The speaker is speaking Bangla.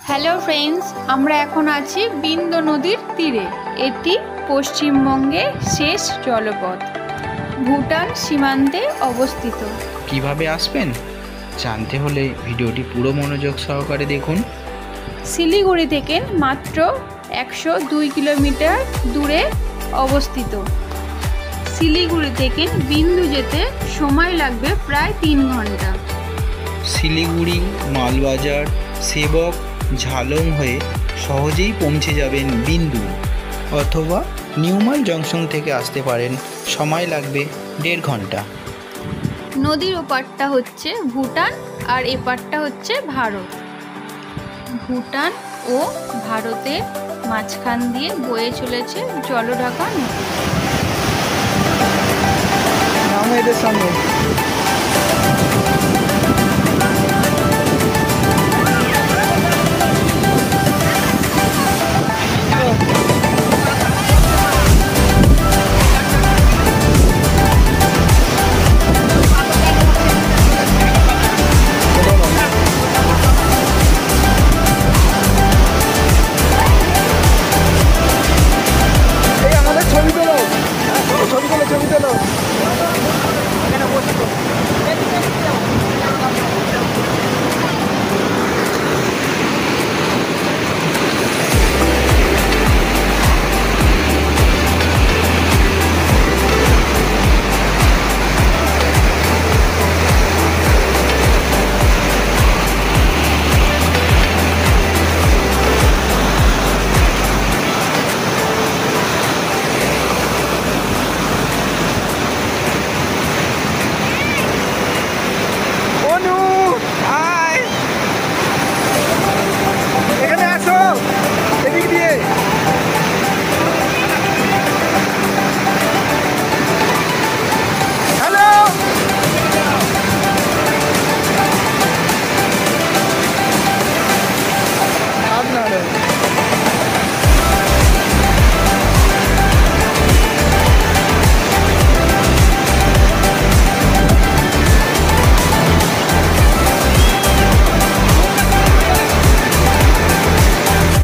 হ্যালো ফ্রেন্ডস, আমরা এখন আছি বিন্দু নদীর তীরে। এটি পশ্চিমবঙ্গের শেষ জলপথ, ভুটান সীমান্তে অবস্থিত। কিভাবে আসবেন জানতে হলে ভিডিওটি পুরো মনোযোগ সহকারে দেখুন। শিলিগুড়ি থেকে মাত্র 102 কিলোমিটার দূরে অবস্থিত। শিলিগুড়ি থেকে বিন্দু যেতে সময় লাগবে প্রায় 3 ঘন্টা। শিলিগুড়ি, মালবাজার, সেবক, ঝালং হয়ে সহজেই পৌঁছে যাবেন বিন্দু, অথবা নিউমাল জংশন থেকে আসতে পারেন, সময় লাগবে 1.5 ঘন্টা। নদীর ওপারটা হচ্ছে ভুটান আর এপারটা হচ্ছে ভারত। ভুটান ও ভারতের মাঝখান দিয়ে বয়ে চলেছে জলঢাকা নদী। নাম এদের সামনে।